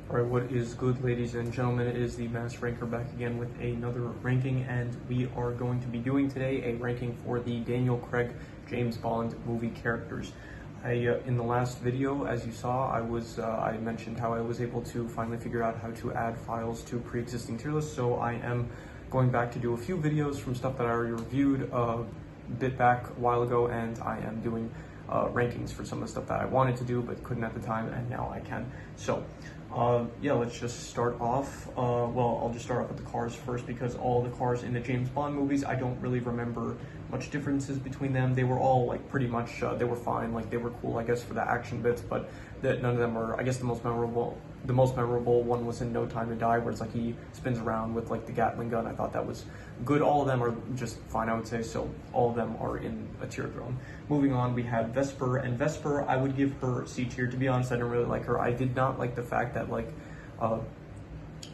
Alright, what is good, ladies and gentlemen? It is the Mass Ranker back again with another ranking, and we are going to be doing today a ranking for the Daniel Craig James Bond movie characters. In the last video, as you saw, I mentioned how I was able to finally figure out how to add files to pre-existing tier lists, so I am going back to do a few videos from stuff that I already reviewed a bit back a while ago, and I am doing rankings for some of the stuff that I wanted to do but couldn't at the time, and now I can. So yeah, let's just start off. Well, I'll just start off with the cars first, because all the cars in the James Bond movies, I don't really remember much differences between them. They were all like pretty much, they were fine, like they were cool, I guess, for the action bits, but none of them are, I guess the most memorable one was in No Time to Die, where it's like he spins around with like the Gatling gun. I thought that was good. All of them are just fine, I would say, so all of them are in a tier drone. Moving on, we have Vesper, and Vesper, I would give her C tier. To be honest, I didn't really like her. I did not like the fact that like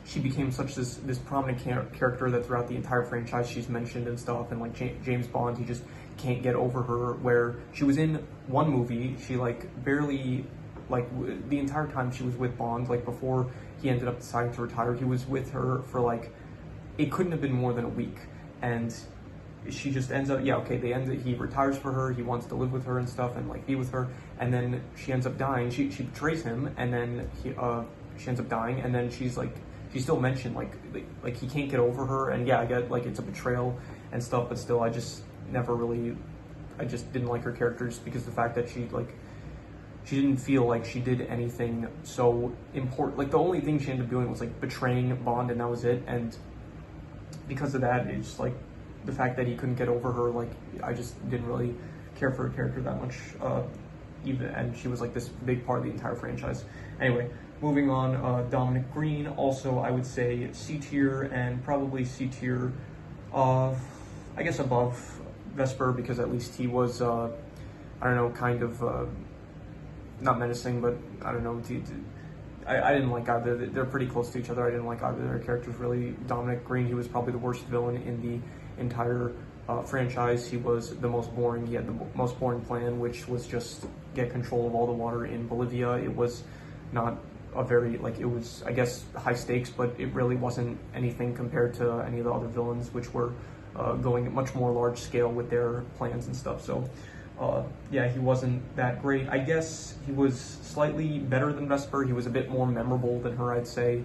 she became such this prominent character that throughout the entire franchise she's mentioned and stuff, and like James Bond, he just can't get over her, where she was in one movie, she like barely, like the entire time she was with Bond, like before he ended up deciding to retire, he was with her for like, it couldn't have been more than a week, and she just ends up, yeah, okay, he retires for her, he wants to live with her and stuff and like be with her, and then she ends up dying. She betrays him, and then she ends up dying, and then she's like, she still mentioned like he can't get over her, and yeah, I get like it's a betrayal and stuff, but still I just didn't like her character, just because the fact that she didn't feel like she did anything so important. Like the only thing she ended up doing was like betraying Bond, and that was it. And because of that, it's like the fact that he couldn't get over her, like I just didn't really care for her character that much, and she was like this big part of the entire franchise. Anyway, moving on, Dominic Green, also I would say C tier, and probably C tier, I guess above Vesper, because at least he was, I don't know, kind of, not menacing, but I don't know, I didn't like either. They're pretty close to each other. I didn't like either of their characters, really. Dominic Green, he was probably the worst villain in the entire franchise. He was the most boring. He had the most boring plan, which was just get control of all the water in Bolivia. It was not a very, like, it was, I guess, high stakes, but it really wasn't anything compared to any of the other villains, which were going much more large scale with their plans and stuff. So yeah, he wasn't that great. I guess he was slightly better than Vesper. He was a bit more memorable than her, I'd say,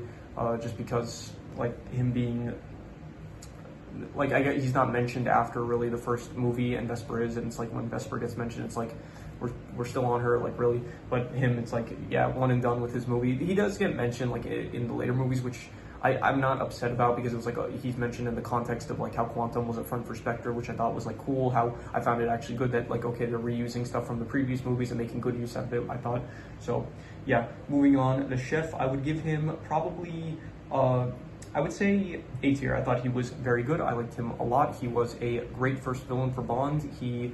just because, like, him being, like, I guess he's not mentioned after really the first movie, and Vesper is, and it's like when Vesper gets mentioned, it's like we're still on her, like, really. But him, it's like, yeah, one and done with his movie. He does get mentioned like in the later movies, which I'm not upset about, because it was like he's mentioned in the context of like how Quantum was a front for Spectre, which I thought was like cool. How I found it actually good that like, okay, they're reusing stuff from the previous movies and making good use of it, I thought. So yeah, moving on, the Chef, I would give him probably I would say A tier. I thought he was very good. I liked him a lot. He was a great first villain for Bond. He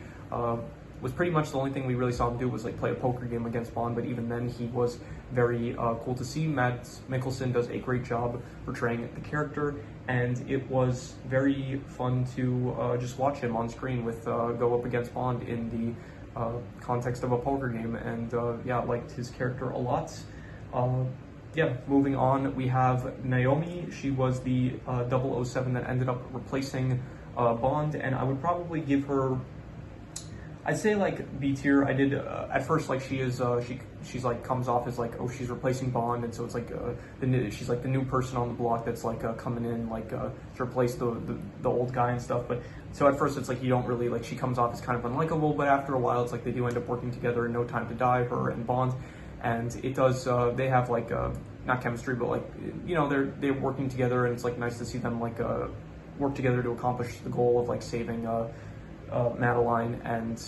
was pretty much the only thing we really saw him do was like play a poker game against Bond, but even then he was very cool to see. Mads Mikkelsen does a great job portraying the character, and it was very fun to just watch him on screen with go up against Bond in the context of a poker game, and yeah, I liked his character a lot. Yeah, moving on, we have Naomi. She was the 007 that ended up replacing Bond, and I would probably give her, I'd say like B tier. I did at first, like she is she's like comes off as like, oh, she's replacing Bond, and so it's like she's like the new person on the block that's like coming in like to replace the old guy and stuff. But so at first it's like you don't really like, she comes off as kind of unlikable, but after a while it's like they do end up working together in No Time to Die, her and Bond, and it does they have like not chemistry, but like, you know, they're working together, and it's like nice to see them like work together to accomplish the goal of like saving Madeline and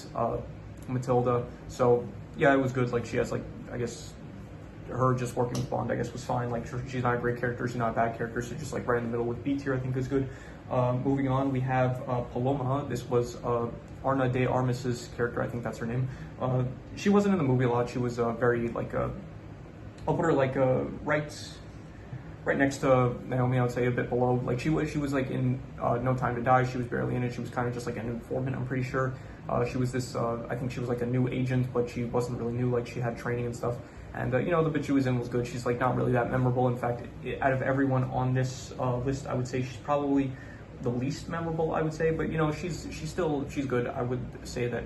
Matilda. So yeah, it was good. Like she has like, I guess her just working with Bond, I guess, was fine. Like she's not a great character, she's not a bad character, so just like right in the middle with B tier, I think is good. Moving on, we have Paloma. This was Arna de Armas's character, I think that's her name. She wasn't in the movie a lot. She was very like I'll put her like right next to Naomi, I would say a bit below. Like she was like in No Time to Die, she was barely in it. She was kind of just like an informant, I'm pretty sure. She was this, I think she was like a new agent, but she wasn't really new, like she had training and stuff. And you know, the bit she was in was good. She's like not really that memorable. In fact, out of everyone on this list, I would say she's probably the least memorable, I would say. But you know, she's good. I would say that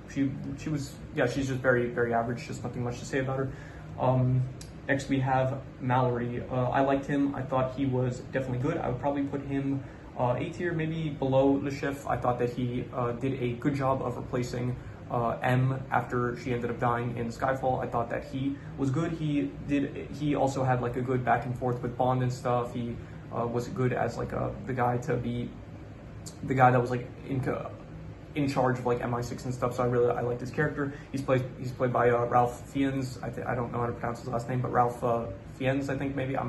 she was, yeah, she's just very average. Just nothing much to say about her. Next we have Mallory. I liked him. I thought he was definitely good. I would probably put him A tier, maybe below Le Chiffre. I thought that he did a good job of replacing M after she ended up dying in Skyfall. I thought that he was good. He also had like a good back and forth with Bond and stuff. He was good as like the guy that was like in charge of like MI6 and stuff. So I liked his character. He's played by Ralph Fiennes. I don't know how to pronounce his last name, but Ralph Fiennes, I think, maybe. I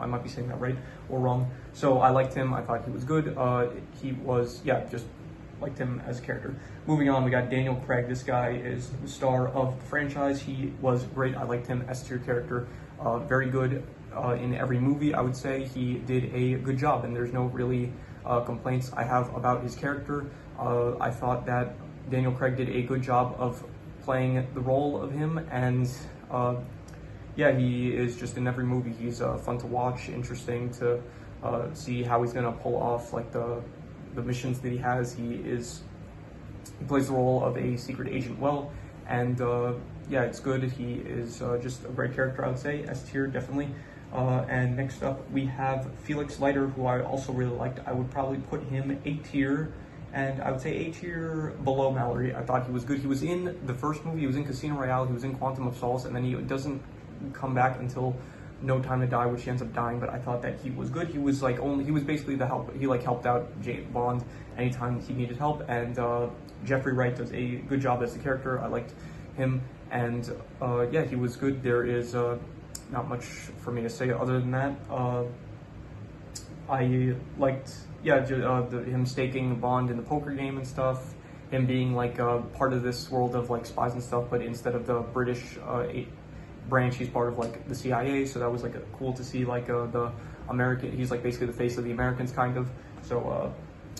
might be saying that right or wrong. So I liked him. I thought he was good. He was, yeah, just liked him as a character. Moving on, we got Daniel Craig. This guy is the star of the franchise. He was great. I liked him. S tier character. Very good in every movie, I would say. He did a good job, and there's no really complaints I have about his character. I thought that Daniel Craig did a good job of playing the role of him, and yeah, he is just in every movie. He's fun to watch, interesting to see how he's gonna pull off like the missions that he has. He plays the role of a secret agent well, and yeah, it's good. He is just a great character, I would say. S tier, definitely. And next up, we have Felix Leiter, who I also really liked. I would probably put him A tier, and I would say A tier below Mallory. I thought he was good. He was in the first movie. He was in Casino Royale. He was in Quantum of Solace, and then he doesn't come back until No Time to Die, which he ends up dying. But I thought that he was good. He was like he was basically the help. He like helped out James Bond anytime he needed help, and Jeffrey Wright does a good job as the character. I liked him, and yeah, he was good. There is not much for me to say other than that. I liked, yeah, him staking Bond in the poker game and stuff. Him being like part of this world of like spies and stuff, but instead of the British branch, he's part of like the CIA. So that was like cool to see like the American. He's like basically the face of the Americans, kind of. So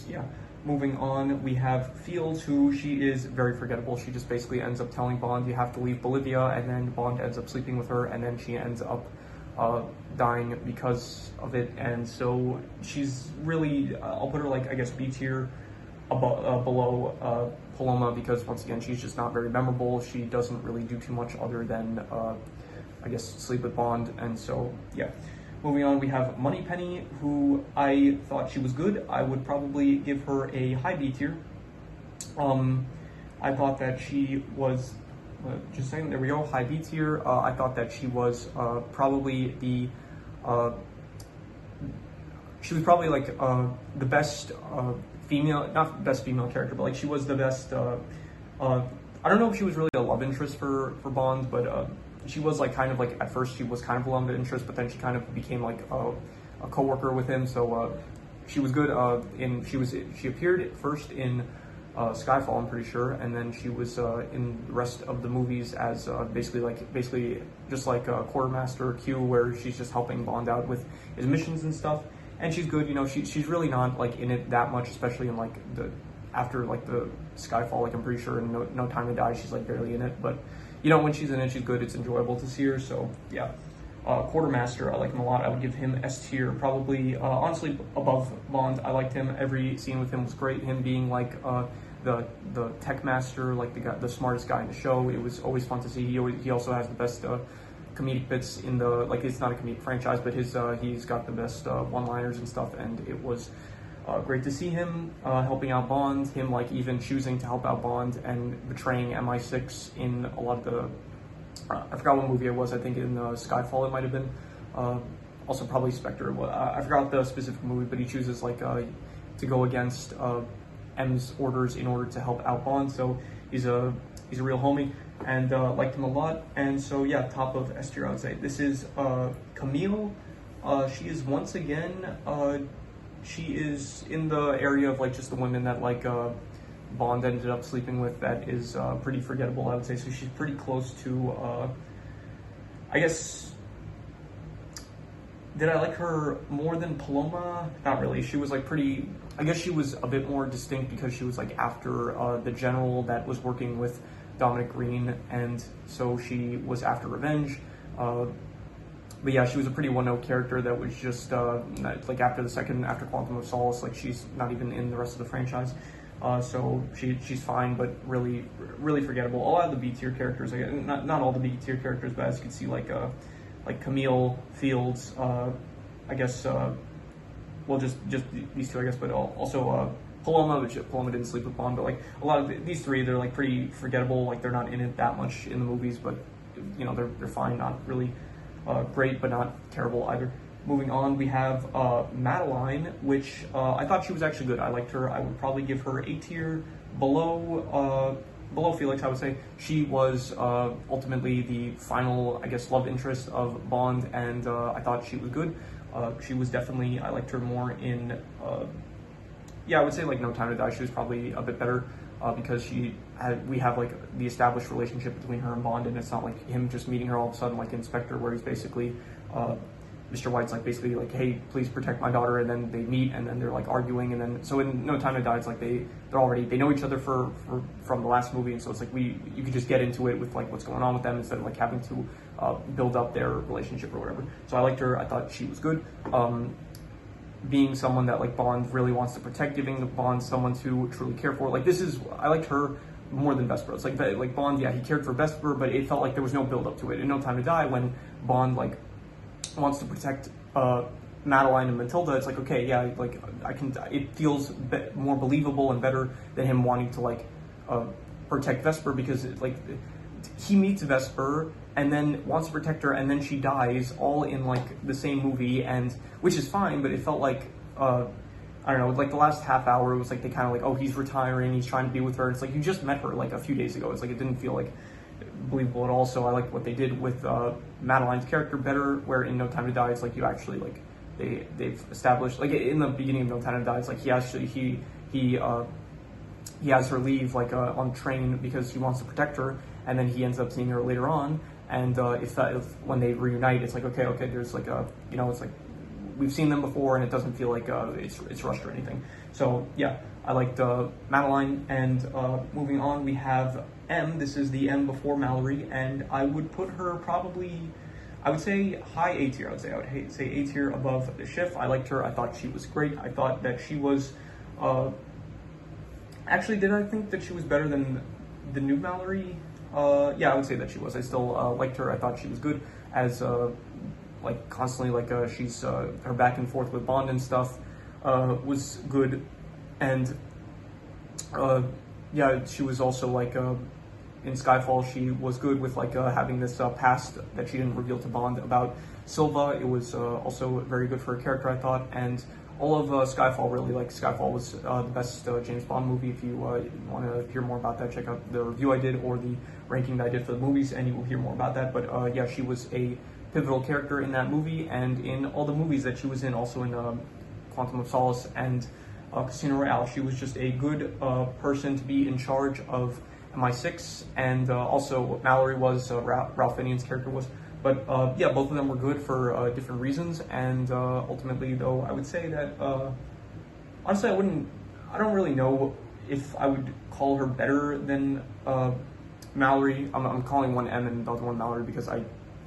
yeah. Moving on, we have Fields, who she is very forgettable. She just basically ends up telling Bond you have to leave Bolivia, and then Bond ends up sleeping with her, and then she ends up dying because of it. And so she's really, I'll put her like, I guess, B tier below Paloma, because once again, she's just not very memorable. She doesn't really do too much other than, I guess, sleep with Bond. And so, yeah. Moving on, we have Moneypenny, who I thought she was good. I would probably give her a high B tier. I thought that she was, just saying, there we go, high B tier. I thought that she was probably she was probably like the best female, not best female character, but like she was the best, I don't know if she was really a love interest for Bond, but she was like kind of like, at first she was kind of a love interest, but then she kind of became like a co-worker with him. So she was good she appeared first in Skyfall, I'm pretty sure, and then she was in the rest of the movies as basically just like Quartermaster Q, where she's just helping Bond out with his missions and stuff. And she's good, you know. She's really not like in it that much, especially in like after like the Skyfall. Like I'm pretty sure in No Time to Die, she's like barely in it, but you know, when she's in it, she's good. It's enjoyable to see her. So yeah. Quartermaster, I like him a lot. I would give him S tier, probably honestly above Bond. I liked him. Every scene with him was great. Him being like the tech master, like the smartest guy in the show. It was always fun to see. He also has the best comedic bits in the, like, it's not a comedic franchise, but he's got the best one-liners and stuff. And it was great to see him helping out Bond. Him like even choosing to help out Bond and betraying MI6 in a lot of the. I forgot what movie it was. I think in Skyfall it might have been. Also probably Spectre. I forgot the specific movie, but he chooses like to go against M's orders in order to help out Bond. So he's a real homie, and liked him a lot. And so yeah, top of S tier, I would say. This is Camille. She is once again. She is in the area of like just the women that like Bond ended up sleeping with. That is pretty forgettable, I would say. So she's pretty close to, I guess, did I like her more than Paloma? Not really. She was like pretty, I guess she was a bit more distinct because she was like after the general that was working with Dominic Green, and so she was after revenge. But yeah, she was a pretty one-note character that was just like after Quantum of Solace, like she's not even in the rest of the franchise. So she's fine, but really forgettable. A lot of the B tier characters, again, not all the B tier characters, but as you can see, like Camille Fields, I guess. Well, just these two, I guess, but also Paloma, which Paloma didn't sleep with Bond, but like a lot of these three, they're like pretty forgettable. Like they're not in it that much in the movies, but you know they're fine, not really great, but not terrible either. Moving on, we have Madeline, which I thought she was actually good. I liked her. I would probably give her A tier, below Felix, I would say. She was ultimately the final, I guess, love interest of Bond, and I thought she was good. She was definitely, I liked her more in, I would say like No Time to Die. She was probably a bit better because we have like the established relationship between her and Bond, and it's not like him just meeting her all of a sudden like in Spectre, where he's basically, Mr. White's like basically like, hey, please protect my daughter, and then they meet, and then they're like arguing, and then so in No Time to Die, it's like they know each other from the last movie, and so it's like you could just get into it with like what's going on with them instead of like having to build up their relationship or whatever. So I liked her. I thought she was good. Being someone that like Bond really wants to protect, giving the Bond someone to truly care for. Like I liked her more than Vesper. It's like Bond, yeah, he cared for Vesper, but it felt like there was no build up to it. In No Time to Die, when Bond like wants to protect Madeline and Matilda, it's like, okay, yeah, like it feels more believable and better than him wanting to like protect Vesper, because he meets Vesper and then wants to protect her, and then she dies all in like the same movie, and which is fine, but it felt like I don't know, like the last half hour, it was like they kind of like, oh, he's retiring, he's trying to be with her. It's like you just met her like a few days ago. It's like it didn't feel like believable at all. So I liked what they did with Madeline's character better, where in No Time to Die, it's like you actually like they've established, like in the beginning of No Time to Die, it's like he has her leave like on train because he wants to protect her, and then he ends up seeing her later on, and if when they reunite, it's like okay, there's like it's like we've seen them before, and it doesn't feel like it's rushed or anything. So yeah, I liked Madeline. And moving on, we have M. This is the M before Mallory, and I would put her probably, I would say high A tier. I would say A tier above the Schiff. I liked her. I thought she was great. I thought that she was actually, did I think that she was better than the new Mallory? Yeah, I would say that she was. I still liked her. I thought she was good as like constantly like she's her back and forth with Bond and stuff was good, and yeah, she was also like in Skyfall, she was good with like having this past that she didn't reveal to Bond about Silva. It was also very good for her character, I thought, and all of Skyfall, really, like Skyfall was the best James Bond movie. If you want to hear more about that, check out the review I did or the ranking that I did for the movies, and you will hear more about that. But yeah, she was a pivotal character in that movie and in all the movies that she was in, also in Quantum of Solace and Casino Royale. She was just a good person to be in charge of MI6, and also Mallory was, Ralph Fiennes's character was. But yeah, both of them were good for different reasons, and ultimately, though, I would say that, honestly, I don't really know if I would call her better than Mallory. I'm calling one M and the other one Mallory because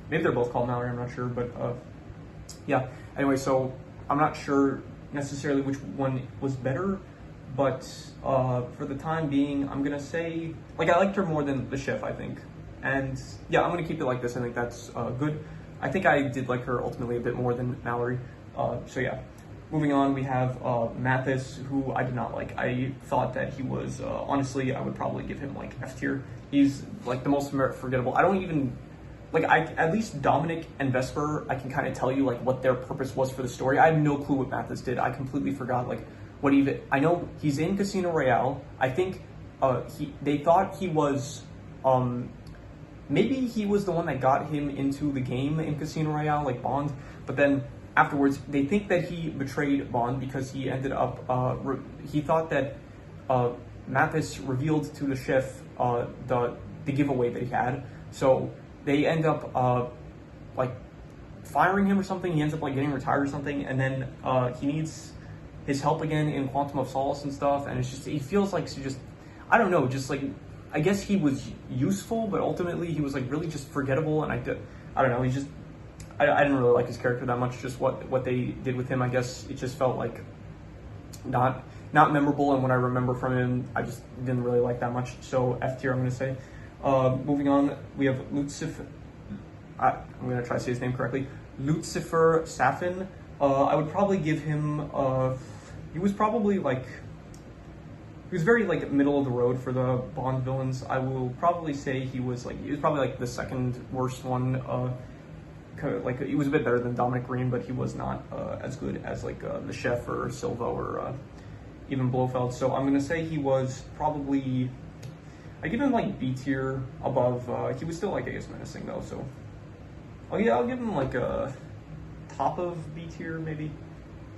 maybe they're both called Mallory, I'm not sure, but yeah. Anyway, so I'm not sure necessarily which one was better, but for the time being, I'm gonna say, like, I liked her more than the Schiff, I think. And yeah, I'm gonna keep it like this. I think that's good. I think I did like her ultimately a bit more than Mallory. So yeah. Moving on, we have Mathis, who I did not like. I thought that he was, honestly, I would probably give him like F tier. He's like the most forgettable. I don't even, like, at least Dominic and Vesper, I can kind of tell you like what their purpose was for the story. I have no clue what Mathis did. I completely forgot like what even, I know he's in Casino Royale. I think they thought he was, maybe he was the one that got him into the game in Casino Royale, like Bond, but then afterwards, they think that he betrayed Bond because he ended up, he thought that Mathis revealed to the Schiff the giveaway that he had. So they end up like firing him or something. He ends up like getting retired or something, and then he needs his help again in Quantum of Solace and stuff. And it's just, he feels like, just, I don't know, just like, I guess he was useful, but ultimately he was like really just forgettable, and I don't know, he's just, I didn't really like his character that much. Just what they did with him, I guess it just felt like not memorable, and what I remember from him, I just didn't really like that much. So F tier, I'm gonna say. Moving on, we have Lucifer. I'm gonna try to say his name correctly. Lucifer Safin. I would probably give him. He was probably like. He was very like middle of the road for the Bond villains. I will probably say he was probably like the second worst one. Like he was a bit better than Dominic Green, but he was not as good as like the Chef or Silva or even Blofeld. So I'm gonna say he was probably. I give him like B tier above. He was still like I guess menacing though. So oh yeah, I'll give him like a top of B tier maybe.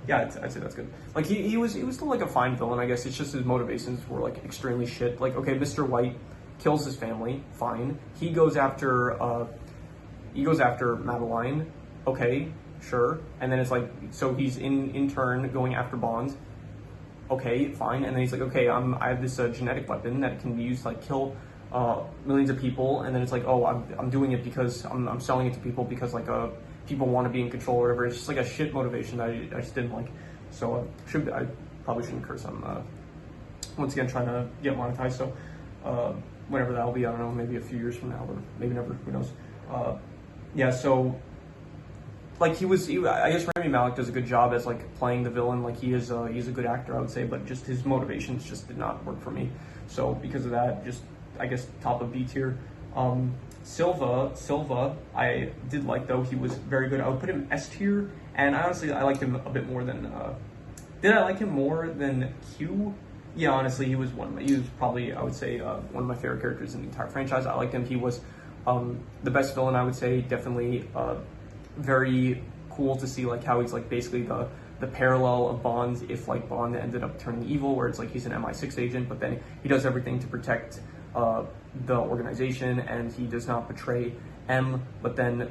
Yeah, I'd say that's good. Like he was still like a fine villain, I guess. It's just his motivations were like extremely shit. Like okay, Mr. White kills his family, fine. He goes after Madeline, okay, sure. And then it's like so he's in turn going after Bond. Okay, fine. And then he's like, okay, I have this genetic weapon that can be used to like kill millions of people. And then it's like, oh, I'm doing it because I'm selling it to people because like people want to be in control or whatever. It's just like a shit motivation that I just didn't like. So I probably shouldn't curse. I'm once again trying to get monetized. So whenever that'll be, I don't know, maybe a few years from now or maybe never. Who knows? Yeah. So like I guess Rami Malek does a good job as like playing the villain. Like he's a good actor, I would say. But just his motivations just did not work for me. So because of that, just I guess top of B tier. Silva, I did like though. He was very good. I would put him S tier, and I liked him a bit more than. Did I like him more than Q? Yeah, honestly, he was probably I would say one of my favorite characters in the entire franchise. I liked him. He was the best villain, I would say. Definitely very cool to see like how he's like basically the parallel of Bond if like Bond ended up turning evil, where it's like he's an MI6 agent, but then he does everything to protect the organization, and he does not betray M, but then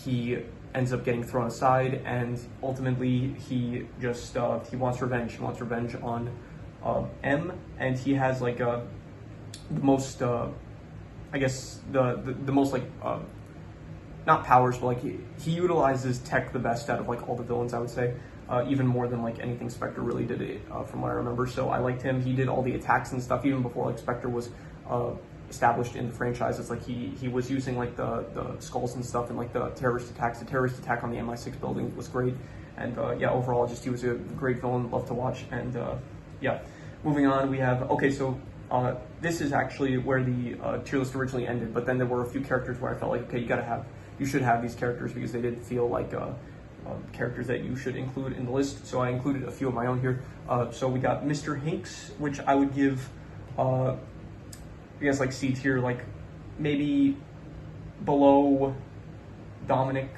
he ends up getting thrown aside, and ultimately he just he wants revenge. He wants revenge on M, and he has like the most I guess the most like not powers, but like he utilizes tech the best out of like all the villains, I would say. Even more than like anything Spectre really did it, from what I remember. So I liked him. He did all the attacks and stuff even before like Spectre was established in the franchise. It's like he was using like the skulls and stuff and like the terrorist attacks. The terrorist attack on the MI6 building was great, and yeah, overall just he was a great villain, love to watch. And yeah, moving on, we have so this is actually where the tier list originally ended, but then there were a few characters where I felt like okay, you should have these characters because they did feel like characters that you should include in the list. So I included a few of my own here. So we got Mr. Hinks, which I would give I guess like C tier, like maybe below Dominic,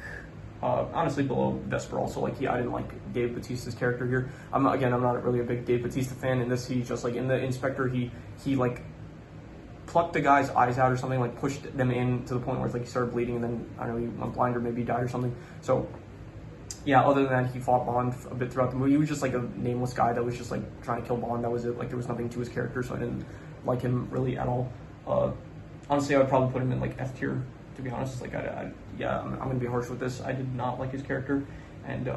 honestly below Vesper also. Like I didn't like Dave Bautista's character here. I'm not really a big Dave Bautista fan. In this, he's just like in the Inspector, he like plucked the guy's eyes out or something, like pushed them in to the point where it's like he started bleeding, and then I don't know, he went blind or maybe he died or something. So yeah, other than that, he fought Bond a bit throughout the movie. He was just like a nameless guy that was just like trying to kill Bond. That was it. Like there was nothing to his character, so I didn't like him really at all. Honestly, I would probably put him in like F tier, to be honest. Like I'm gonna be harsh with this. I did not like his character, and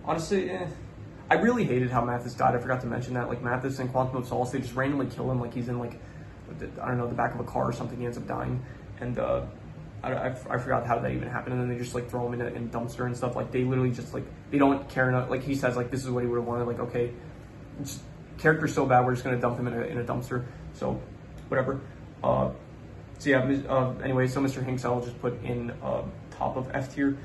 honestly, I really hated how Mathis died. I forgot to mention that. Like Mathis in Quantum of Solace, they just randomly kill him. Like he's in like I don't know, the back of a car or something. He ends up dying, and I forgot how that even happened. And then they just like throw him in a dumpster and stuff. Like they literally just like they don't care enough. Like he says like this is what he would have wanted. Like okay, just, character's so bad we're just gonna dump him in a dumpster. So whatever. So yeah. Anyway, so Mr. Hinks I'll just put in top of F tier.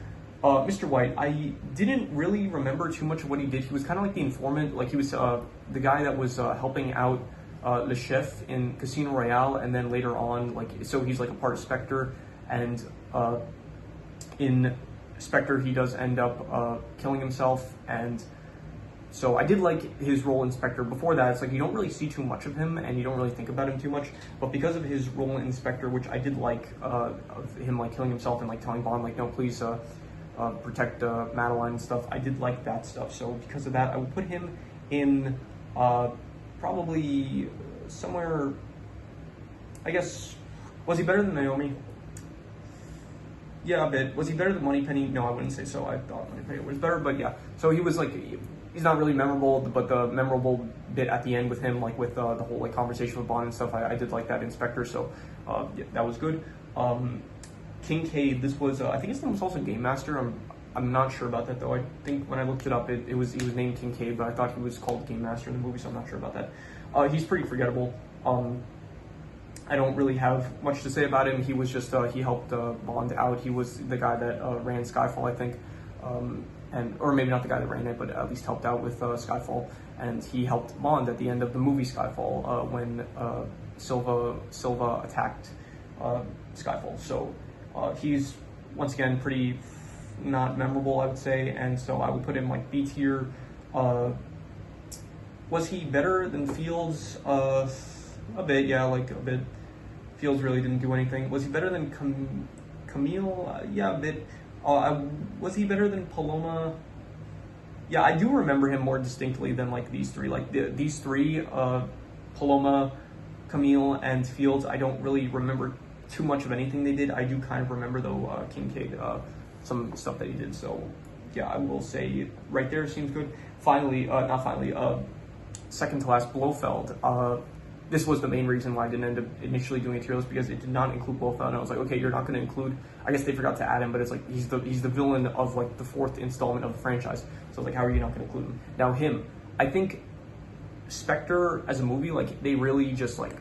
Mr. White, I didn't really remember too much of what he did. He was kind of like the informant. Like he was the guy that was helping out Le Chef in Casino Royale, and then later on, like so he's like a part of Spectre, and in Spectre he does end up killing himself, and so I did like his role in Spectre. Before that, it's like you don't really see too much of him, and you don't really think about him too much. But because of his role in Spectre, which I did like, of him like killing himself and like telling Bond like no, please protect Madeline and stuff, I did like that stuff. So because of that, I would put him in probably somewhere I guess, was he better than Naomi? Yeah, a bit. Was he better than Moneypenny? No, I wouldn't say so. I thought Moneypenny was better, but yeah. So he was like, he's not really memorable, but the memorable bit at the end with him, like with the whole like conversation with Bond and stuff, I did like that Inspector, so yeah, that was good. Kincaid, this was, I think his name was also Game Master. I'm not sure about that though. I think when I looked it up, he was named Kincaid, but I thought he was called Game Master in the movie, so I'm not sure about that. He's pretty forgettable. I don't really have much to say about him. He was just, he helped Bond out. He was the guy that ran Skyfall, I think. Or maybe not the guy that ran it, but at least helped out with Skyfall. And he helped Bond at the end of the movie Skyfall when Silva attacked Skyfall. So he's, once again, pretty not memorable, I would say. And so I would put him like B tier. Was he better than Fields? A bit, yeah, like a bit. Fields really didn't do anything. Was he better than Camille? Yeah, a bit. Was he better than Paloma? Yeah, I do remember him more distinctly than like these three. Like these three, Paloma, Camille, and Fields, I don't really remember too much of anything they did. I do kind of remember though Kincaid, some stuff that he did. So yeah, I will say right there seems good. Finally, not finally, second to last, Blofeld. This was the main reason why I didn't end up initially doing a tier list, because it did not include Blofeld. And I was like, okay, you're not going to include. I guess they forgot to add him, but it's like he's the villain of like the fourth installment of the franchise. So like, how are you not going to include him? Now him, I think Spectre as a movie, like they really just like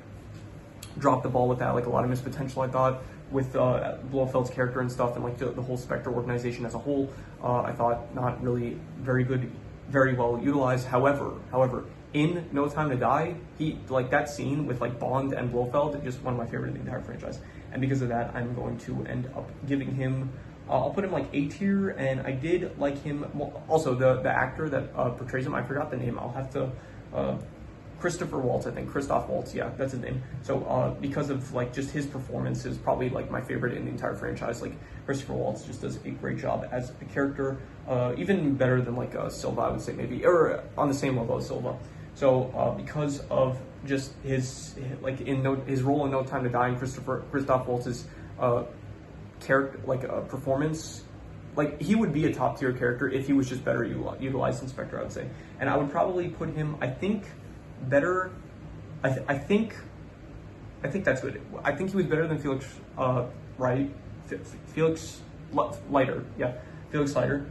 dropped the ball with that. Like a lot of missed potential, I thought, with Blofeld's character and stuff, and like the whole Spectre organization as a whole. I thought not really very good, very well utilized. However, in No Time to Die, he, like that scene with like Bond and Blofeld, just one of my favorite in the entire franchise. And because of that, I'm going to end up giving him, I'll put him like A tier, and I did like him. Also, the actor that portrays him, I forgot the name. I'll have to, Christopher Waltz, I think. Christoph Waltz, yeah, that's his name. So because of like just his performance is probably like my favorite in the entire franchise. Like Christopher Waltz just does a great job as a character, even better than like Silva, I would say maybe, or on the same level as Silva. So because of just his like his role in No Time to Die and Christoph Waltz's character, like performance, like he would be a top tier character if he was just better utilized in Spectre, I would say. And I would probably put him, I think, better. I think that's good. I think he was better than Felix right? Felix Leiter, yeah, Felix Leiter.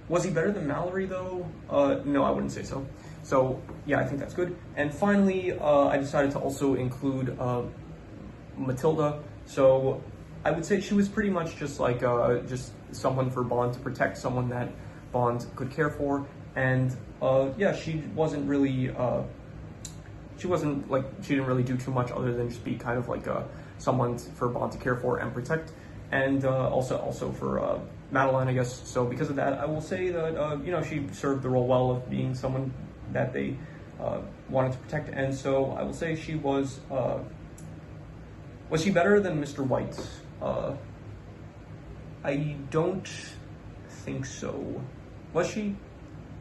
Was he better than Mallory though? No, I wouldn't say so. So yeah, I think that's good. And finally, I decided to also include Matilda. So I would say she was pretty much just like just someone for Bond to protect, someone that Bond could care for. And yeah, she wasn't really, she didn't really do too much other than just be kind of like someone for Bond to care for and protect. And also for Madeline, I guess. So because of that, I will say that, you know, she served the role well of being someone that they wanted to protect. And so I will say she was she better than Mr. White? I don't think so. Was she?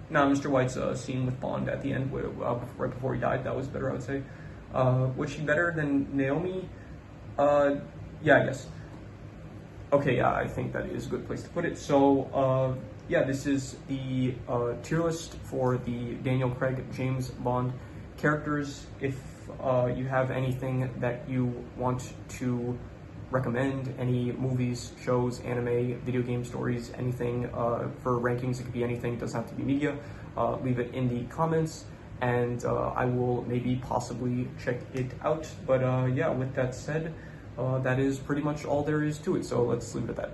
No, Mr. White's scene with Bond at the end, right before he died, that was better, I would say. Was she better than Naomi? Yeah, I guess. Okay, yeah, I think that is a good place to put it. So, yeah, this is the tier list for the Daniel Craig James Bond characters. If you have anything that you want to recommend, any movies, shows, anime, video game stories, anything for rankings, it could be anything, it doesn't have to be media, leave it in the comments, and I will maybe possibly check it out. But yeah, with that said, that is pretty much all there is to it, so let's leave it at that.